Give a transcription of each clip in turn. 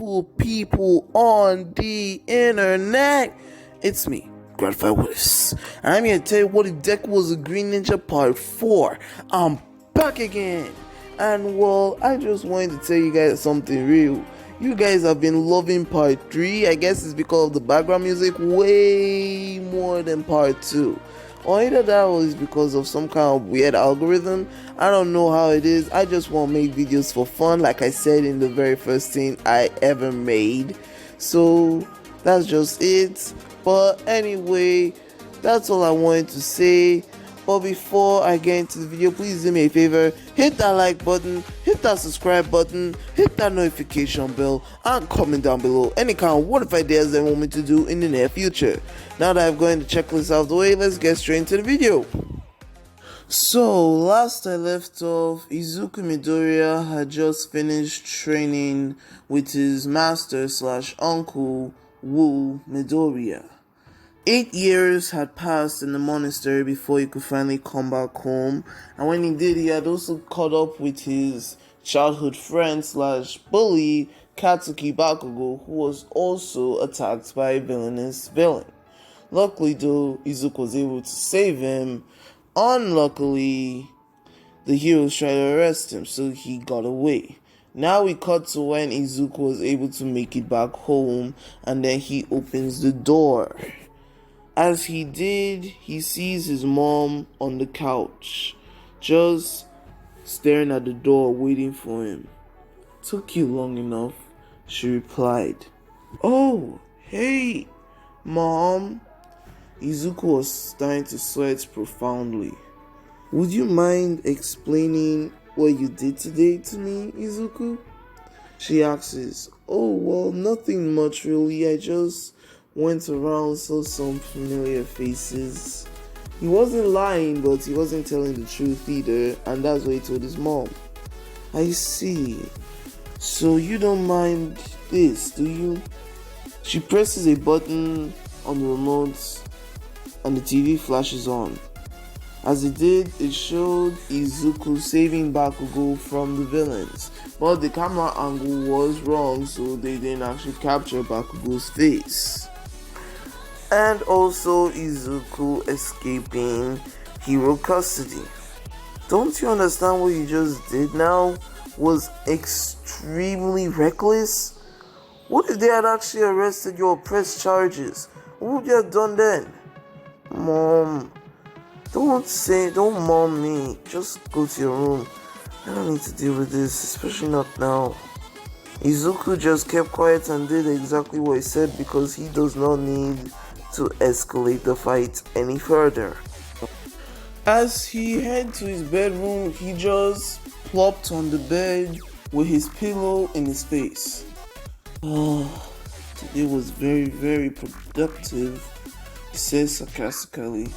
beautiful people on the internet. It's me, Grattify with this. And I'm here to tell you what if Deku was a Green Ninja Part 4. I'm back again. And well, I just wanted to tell you guys something real. You guys have been loving Part 3. I guess it's because of the background music way more than Part 2. Or either that or it's because of some kind of weird algorithm. I don't know how it is. I just want to make videos for fun, like I said in the very first thing I ever made. So that's just it. But anyway, that's all I wanted to say. But before I get into the video, please do me a favor, hit that like button, hit that subscribe button, hit that notification bell, and comment down below any kind of what if ideas they want me to do in the near future. Now that I've gotten the checklist out of the way, let's get straight into the video. So last I left off, Izuku Midoriya had just finished training with his master / uncle, Midoriya. 8 years had passed in the monastery before he could finally come back home, and when he did, he had also caught up with his childhood friend / bully, Katsuki Bakugo, who was also attacked by a villainous villain. Luckily though, Izuku was able to save him. Unluckily, the heroes tried to arrest him, so he got away. Now we cut to when Izuku was able to make it back home, and then he opens the door. As he did, he sees his mom on the couch, just staring at the door waiting for him. "Took you long enough," she replied. "Oh, hey, Mom." Izuku was starting to sweat profoundly. "Would you mind explaining what you did today to me, Izuku?" She asks. "Oh, well, nothing much really. I just went around, saw some familiar faces." He wasn't lying, but he wasn't telling the truth either, and that's what he told his mom. "I see. So you don't mind this, do you?" She presses a button on the remote and the TV flashes on. As it did, it showed Izuku saving Bakugo from the villains, but the camera angle was wrong, so they didn't actually capture Bakugo's face. And also Izuku escaping hero custody. Don't you understand what you just did now was extremely reckless? What if they had actually arrested you or pressed charges? What would you have done then? "Mom, don't mom me. Just go to your room. I don't need to deal with this, especially not now." Izuku just kept quiet and did exactly what he said because he does not need to escalate the fight any further. As he headed to his bedroom, he just plopped on the bed with his pillow in his face. "Oh, today was very, very productive," he says sarcastically.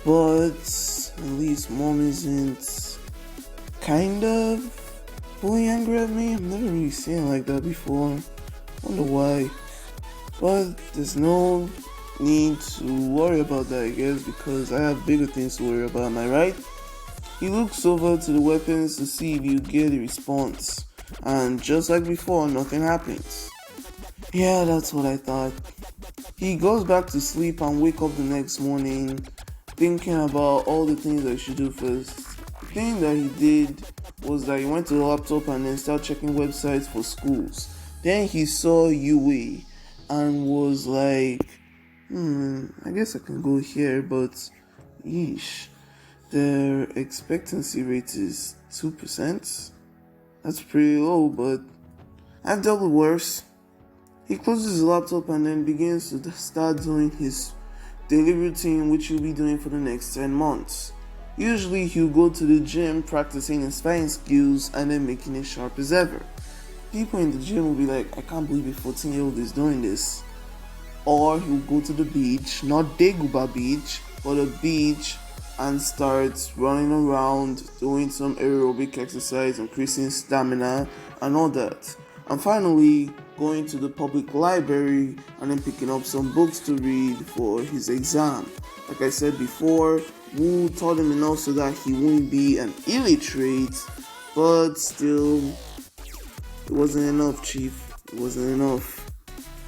"But at least Mom isn't kind of fully angry at me. I've never really seen it like that before. Wonder why. But there's no need to worry about that, I guess, because I have bigger things to worry about, am I right?" He looks over to the weapons to see if you get a response, and just like before, nothing happens. "Yeah, that's what I thought." He goes back to sleep and wake up the next morning thinking about all the things that he should do first. The thing that he did was that he went to the laptop and then started checking websites for schools. Then he saw UA and was like, I guess I can go here, but yeesh, their expectancy rate is 2%. That's pretty low, but I've dealt with worse. He closes his laptop and then begins to start doing his daily routine, which he'll be doing for the next 10 months. Usually he'll go to the gym practicing his fighting skills and then making it sharp as ever. People in the gym will be like, "I can't believe a 14-year-old is doing this." Or he'll go to the beach, not Deguba beach, but a beach, and start running around, doing some aerobic exercise, increasing stamina and all that. And finally, going to the public library and then picking up some books to read for his exam. Like I said before, Wu taught him enough so that he wouldn't be an illiterate, but still, it wasn't enough, Chief. It wasn't enough.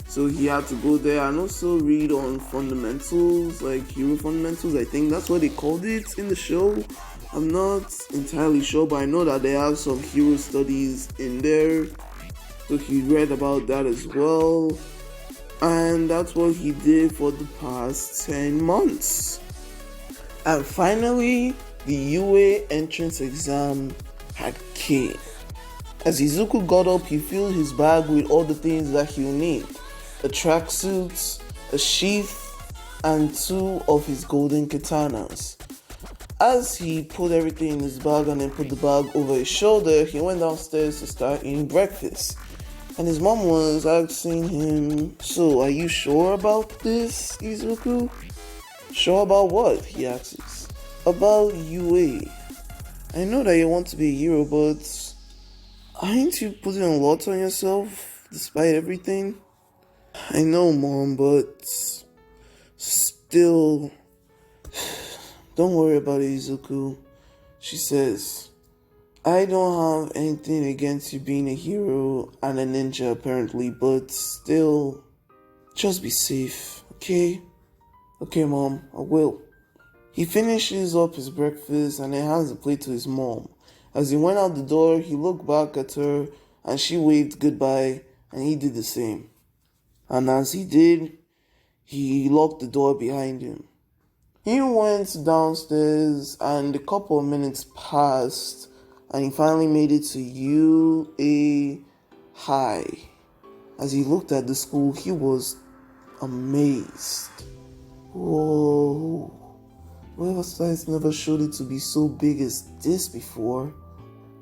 So he had to go there and also read on fundamentals, like hero fundamentals. I think that's what they called it in the show. I'm not entirely sure, but I know that they have some hero studies in there. So he read about that as well. And that's what he did for the past 10 months. And finally, the UA entrance exam had came. As Izuku got up, he filled his bag with all the things that he'll need. A tracksuit, a sheath, and 2 of his golden katanas. As he put everything in his bag and then put the bag over his shoulder, he went downstairs to start eating breakfast. And his mom was asking him, "So, are you sure about this, Izuku?" "Sure about what?" he asks. "About UA. I know that you want to be a hero, but aren't you putting a lot on yourself, despite everything?" "I know, Mom, but still, don't worry about it, Izuku," she says. "I don't have anything against you being a hero and a ninja apparently, but still, just be safe, okay?" "Okay, Mom, I will." He finishes up his breakfast and then hands the plate to his mom. As he went out the door, he looked back at her and she waved goodbye and he did the same. And as he did, he locked the door behind him. He went downstairs and a couple of minutes passed and he finally made it to UA High. As he looked at the school, he was amazed. Whoa, well, science never showed it to be so big as this before.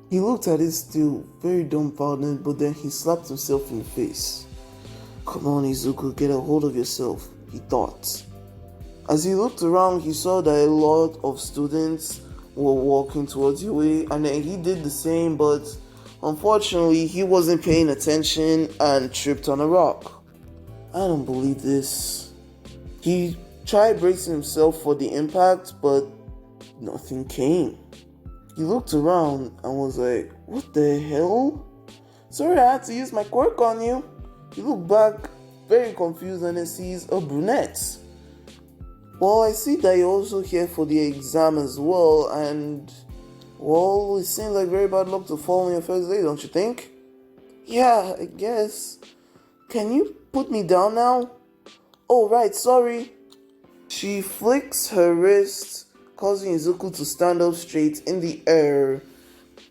He looked at it still, very dumbfounded, but then he slapped himself in the face. "Come on, Izuku, get a hold of yourself," he thought. As he looked around, he saw that a lot of students were walking towards UA, and then he did the same, but unfortunately, he wasn't paying attention and tripped on a rock. "I don't believe this." He tried bracing himself for the impact, but nothing came. He looked around and was like, "What the hell? Sorry, I had to use my quirk on you." He looked back, very confused, and then sees a brunette. "Well, I see that you're also here for the exam as well, and, well, it seems like very bad luck to fall on your first day, don't you think?" "Yeah, I guess. Can you put me down now?" "Oh, right, sorry." She flicks her wrist, causing Izuku to stand up straight in the air,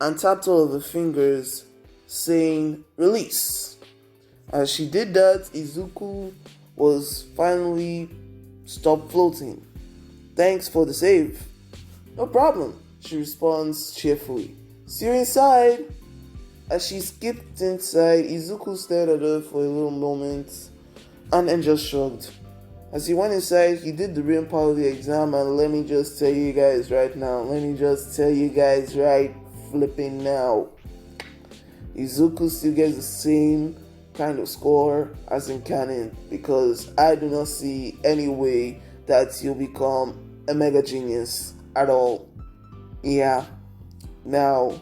and tapped all of her fingers, saying, "Release." As she did that, Izuku was finally stopped floating. "Thanks for the save." "No problem," she responds cheerfully. "See you inside." As she skipped inside, Izuku stared at her for a little moment and then just shrugged. As he went inside, he did the real part of the exam, and let me just tell you guys right flipping now, Izuku still gets the same kind of score as in canon, because I do not see any way that he'll become a mega genius at all. Yeah. Now,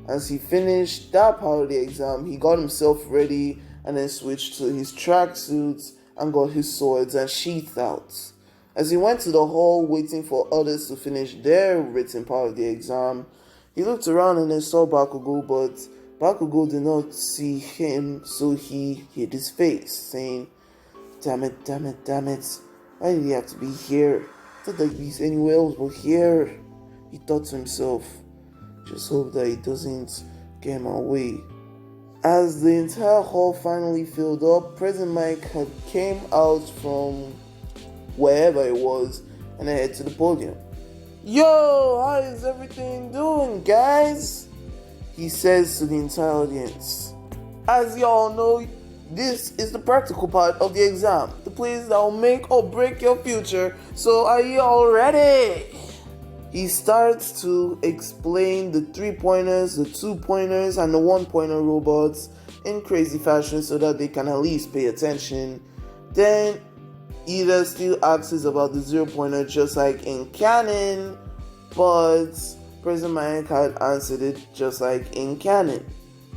as he finished that part of the exam, he got himself ready and then switched to his tracksuit and got his swords and sheath out. As he went to the hall waiting for others to finish their written part of the exam, he looked around and then saw Bakugo, but Bakugo did not see him, so he hid his face, saying, damn it, why did he have to be here? I thought that he's anywhere else but here." He thought to himself, "Just hope that he doesn't get my way." As the entire hall finally filled up, President Mike had came out from wherever it was and headed to the podium. "Yo, how is everything doing, guys?" he says to the entire audience. "As y'all know, this is the practical part of the exam, the place that will make or break your future, so are you all ready?" He starts to explain the 3-pointers, the 2-pointers, and the 1-pointer robots in crazy fashion so that they can at least pay attention. Then Ida still asks about the 0-pointer just like in canon, but President Mike had answered it just like in canon.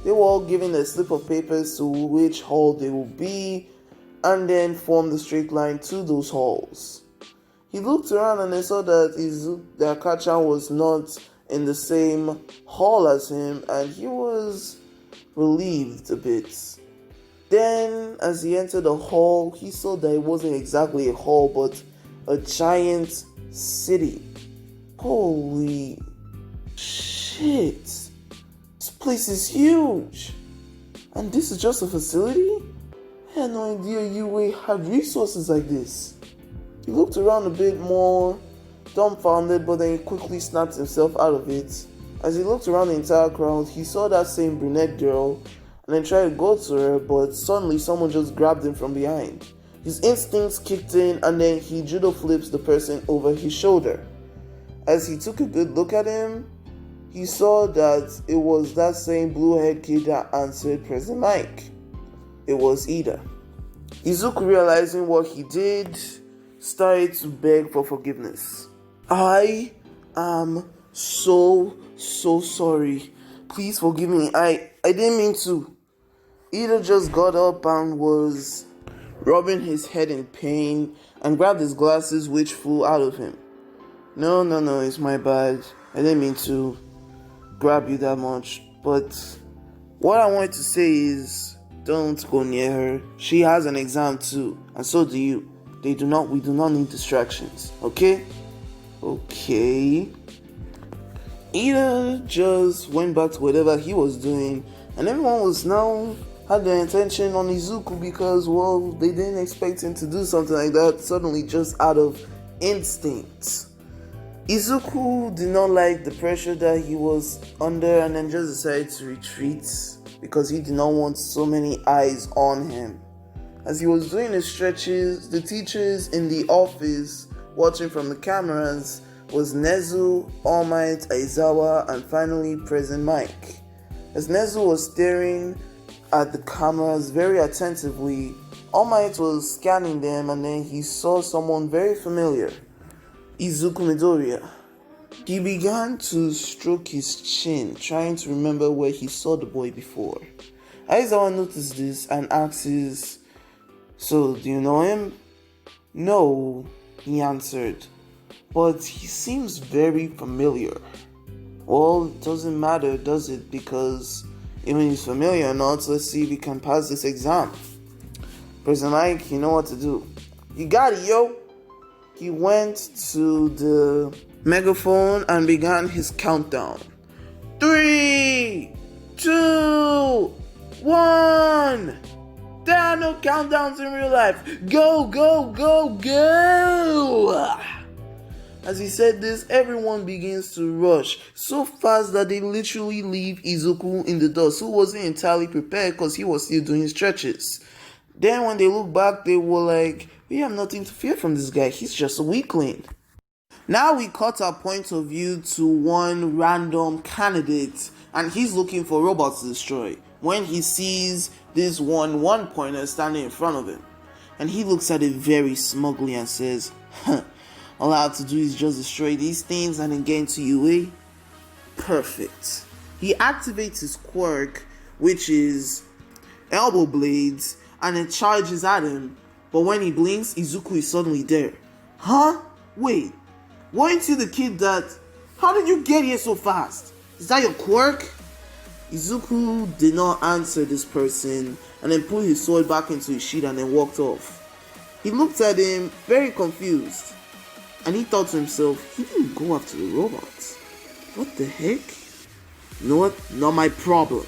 They were all given a slip of papers to which hall they will be, and then formed a straight line to those halls. He looked around and he saw that Akacha was not in the same hall as him, and he was relieved a bit. Then, as he entered the hall, he saw that it wasn't exactly a hall, but a giant city. Holy shit! This place is huge! And this is just a facility? I had no idea UA had resources like this. He looked around a bit more dumbfounded, but then he quickly snapped himself out of it. As he looked around the entire crowd, he saw that same brunette girl and then tried to go to her, but suddenly someone just grabbed him from behind. His instincts kicked in and then he judo flips the person over his shoulder. As he took a good look at him, he saw that it was that same blue-haired kid that answered President Mike. It was Ida. Izuku, realizing what he did, started to beg for forgiveness. I am so sorry. Please forgive me. I didn't mean to. Ida just got up and was rubbing his head in pain and grabbed his glasses, which flew out of him. No, it's my bad. I didn't mean to grab you that much. But what I wanted to say is, don't go near her. She has an exam too, and so do you. We do not need distractions, okay? Okay. Ida just went back to whatever he was doing, and everyone was now had their attention on Izuku because, well, they didn't expect him to do something like that suddenly just out of instinct. Izuku did not like the pressure that he was under and then just decided to retreat because he did not want so many eyes on him. As he was doing his stretches, the teachers in the office watching from the cameras was Nezu, All Might, Aizawa, and finally President Mike. As Nezu was staring at the cameras very attentively, All Might was scanning them and then he saw someone very familiar, Izuku Midoriya. He began to stroke his chin, trying to remember where he saw the boy before. Aizawa noticed this and asks, "So, do you know him?" "No," he answered, "but he seems very familiar." "Well, it doesn't matter, does it? Because even if he's familiar or not, let's see if he can pass this exam." President Mike, you know what to do. "You got it, yo." He went to the megaphone and began his countdown. 3, 2, 1. There are no countdowns in real life. Go, go, go, go! As he said this, everyone begins to rush so fast that they literally leave Izuku in the dust, who wasn't entirely prepared because he was still doing his stretches. Then when they look back, they were like, we have nothing to fear from this guy. He's just a weakling. Now we cut our point of view to one random candidate, and he's looking for robots to destroy when he sees this one pointer standing in front of him. And he looks at it very smugly and says, all I have to do is just destroy these things and then get into UA. Perfect. He activates his quirk, which is elbow blades, and it charges at him. But when he blinks, Izuku is suddenly there. Huh? Wait, weren't you the kid that... How did you get here so fast? Is that your quirk? Izuku did not answer this person and then put his sword back into his sheath and then walked off. He looked at him very confused and he thought to himself, he didn't go after the robots. What the heck? You know what? Not my problem.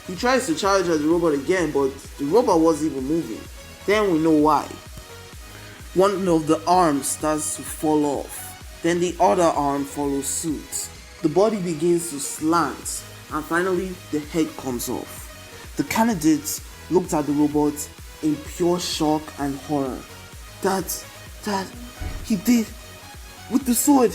He tries to charge at the robot again, but the robot wasn't even moving. Then we know why. One of the arms starts to fall off. Then the other arm follows suit. The body begins to slant. And finally, the head comes off. The candidates looked at the robot in pure shock and horror. That, he did with the sword.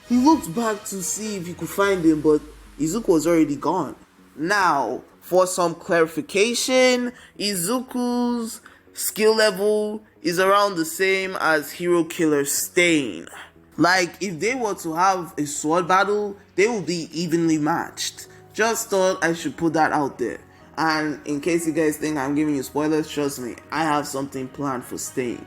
He looked back to see if he could find him, but Izuku was already gone. Now, for some clarification, Izuku's skill level is around the same as Hero Killer Stain. Like, if they were to have a sword battle, they would be evenly matched. Just thought I should put that out there. And in case you guys think I'm giving you spoilers, trust me, I have something planned for staying.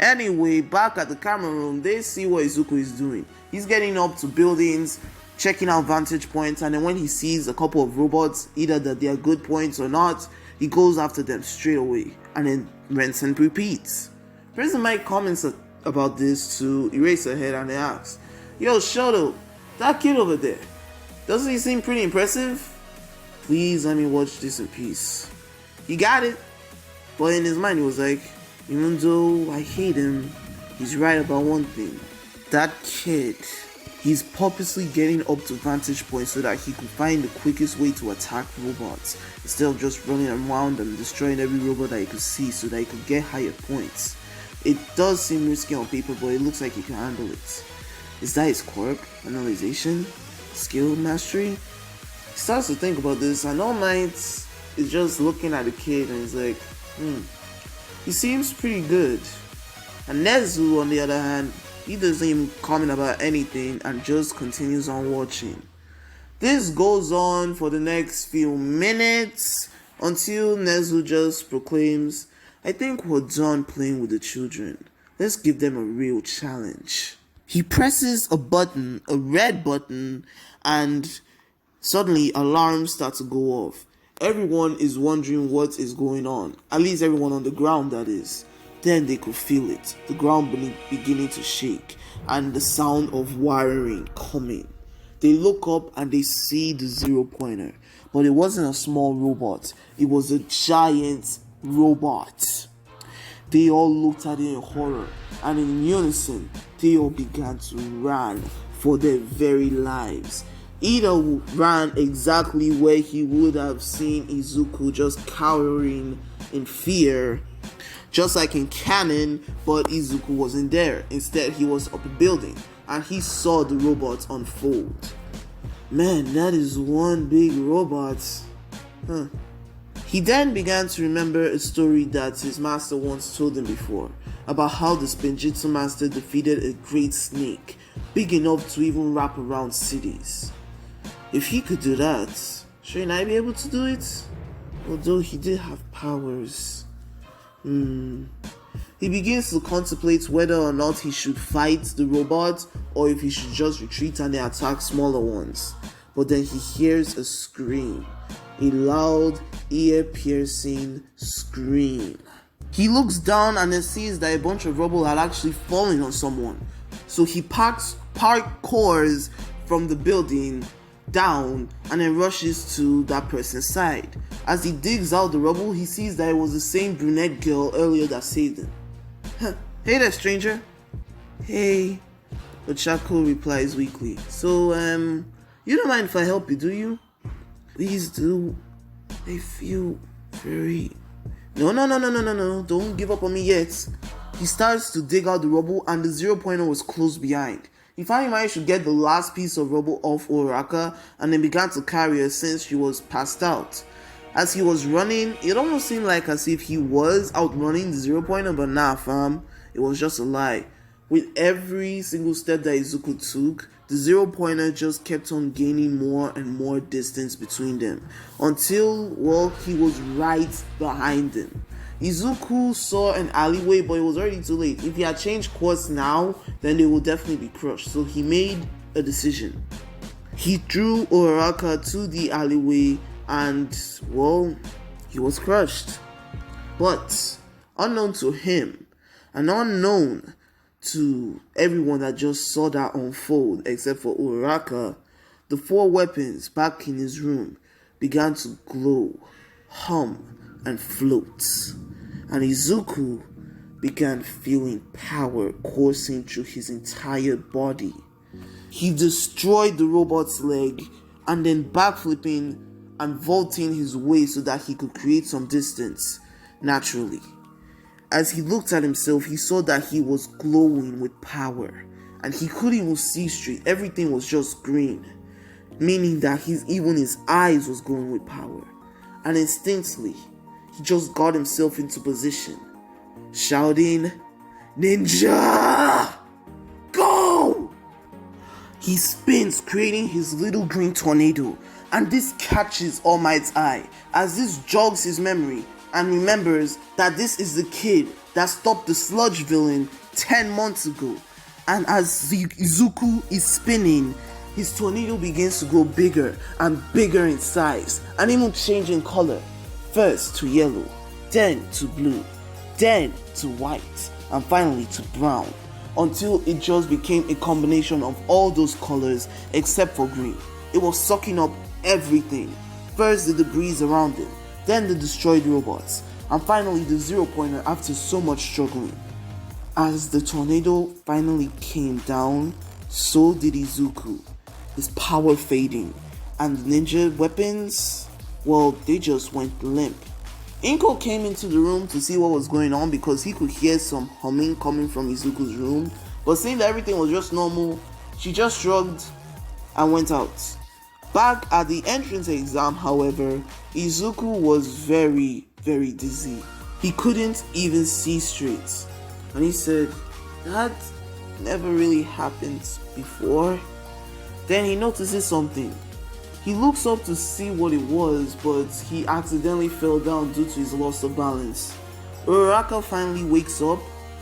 Anyway, back at the camera room, they see what Izuku is doing. He's getting up to buildings, checking out vantage points, and then when he sees a couple of robots, either that they are good points or not, he goes after them straight away, and then rinse and repeats. President Mike comments about this to Eraserhead and he asks, "Yo, Shadow, that kid over there, doesn't he seem pretty impressive? Please let me watch this in peace." He got it, but in his mind he was like, even though I hate him, he's right about one thing. That kid, he's purposely getting up to vantage points so that he could find the quickest way to attack robots, instead of just running around and destroying every robot that he could see so that he could get higher points. It does seem risky on paper, but it looks like he can handle it. Is that his quirk? Analyzation? Skill mastery? He starts to think about this, and All Might is just looking at the kid and he's like, he seems pretty good. And Nezu, on the other hand, he doesn't even comment about anything and just continues on watching. This goes on for the next few minutes until Nezu just proclaims, "I think we're done playing with the children. Let's give them a real challenge." He presses a button, a red button, and suddenly alarms start to go off. Everyone is wondering what is going on. At least everyone on the ground, that is. Then they could feel it. The ground beginning to shake and the sound of wiring coming. They look up and they see the 0-pointer. But it wasn't a small robot. It was a giant robot. They all looked at it in horror. And in unison, they all began to run for their very lives. Ida ran exactly where he would have seen Izuku just cowering in fear, just like in canon, but Izuku wasn't there. Instead, he was up a building, and he saw the robots unfold. Man, that is one big robot. He then began to remember a story that his master once told him before, about how the Spinjitzu master defeated a great snake, big enough to even wrap around cities. If he could do that, shouldn't I be able to do it? Although he did have powers. He begins to contemplate whether or not he should fight the robot or if he should just retreat and then attack smaller ones. But then he hears a scream. A loud, ear-piercing scream. He looks down and then sees that a bunch of rubble had actually fallen on someone. So he parkours from the building down and then rushes to that person's side. As he digs out the rubble, he sees that it was the same brunette girl earlier that saved him. "Hey there, stranger." "Hey," Ochako replies weakly. "So, you don't mind if I help you, do you?" "Please do. I feel very..." No, don't give up on me yet." He starts to dig out the rubble and the 0-pointer was close behind. He finally managed to get the last piece of rubble off Uraraka and then began to carry her since she was passed out. As he was running, it almost seemed like as if he was outrunning the 0-pointer, but nah fam, it was just a lie. With every single step that Izuku took, the 0-pointer just kept on gaining more and more distance between them, until, well, he was right behind them. Izuku saw an alleyway, but it was already too late. If he had changed course now, then they would definitely be crushed. So he made a decision. He drew Uraraka to the alleyway and, well, he was crushed. But, unknown to him, and unknown to everyone that just saw that unfold, except for Uraraka, the 4 weapons back in his room began to glow, hum, and float. And Izuku began feeling power coursing through his entire body. He destroyed the robot's leg and then backflipping and vaulting his way so that he could create some distance naturally. As he looked at himself, he saw that he was glowing with power and he couldn't even see straight. Everything was just green, meaning that even his eyes was glowing with power. And instinctively, he just got himself into position, shouting, "Ninja! Go!" He spins, creating his little green tornado, And this catches All Might's eye as this jogs his memory and remembers that this is the kid that stopped the sludge villain 10 months ago. And as Izuku is spinning, his tornado begins to grow bigger and bigger in size and even change in color. First to yellow, then to blue, then to white, and finally to brown, until it just became a combination of all those colors except for green. It was sucking up everything. First the debris around him, then the destroyed robots, and finally the 0-pointer after so much struggling. As the tornado finally came down, so did Izuku, his power fading, and the ninja weapons, well, they just went limp. Inko came into the room to see what was going on because he could hear some humming coming from Izuku's room, but seeing that everything was just normal, she just shrugged and went out. Back at the entrance exam, however, Izuku was very, very dizzy. He couldn't even see straight. And he said, that never really happened before. Then he notices something. He looks up to see what it was, but he accidentally fell down due to his loss of balance. Uraraka finally wakes up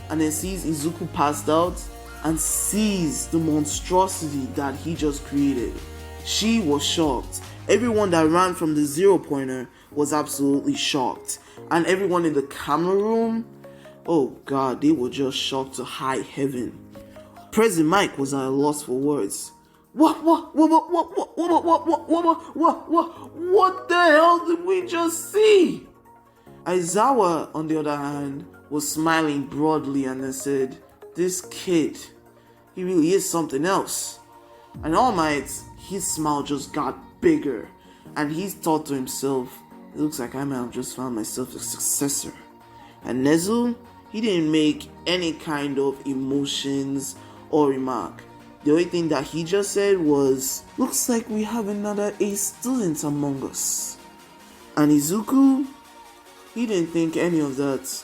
and then sees Izuku passed out and sees the monstrosity that he just created. She was shocked. Everyone that ran from the 0-pointer was absolutely shocked. And everyone in the camera room, oh god, they were just shocked to high heaven. President Mike was at a loss for words. What the hell did we just see? Aizawa, on the other hand, was smiling broadly and then said, this kid, he really is something else. And All Might, his smile just got bigger, and he thought to himself, it looks like I might have just found myself a successor. And Nezu, he didn't make any kind of emotions or remark. The only thing that he just said was, looks like we have another A student among us. And Izuku, he didn't think any of that.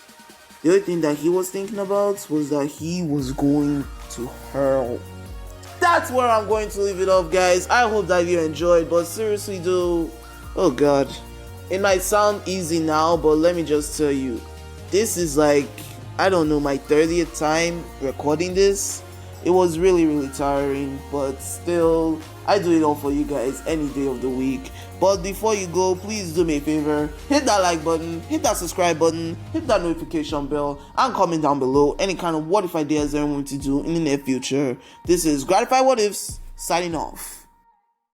The only thing that he was thinking about was that he was going to hurl. That's where I'm going to leave it off, guys. I hope that you enjoyed, but seriously though, oh god, it might sound easy now, but let me just tell you, this is like, I don't know, my 30th time recording this. It was really tiring, but still, I do it all for you guys any day of the week. But before you go, please do me a favor, hit that like button, hit that subscribe button, hit that notification bell, and comment down below any kind of what if ideas that you want to do in the near future. This is Grattify What Ifs, signing off.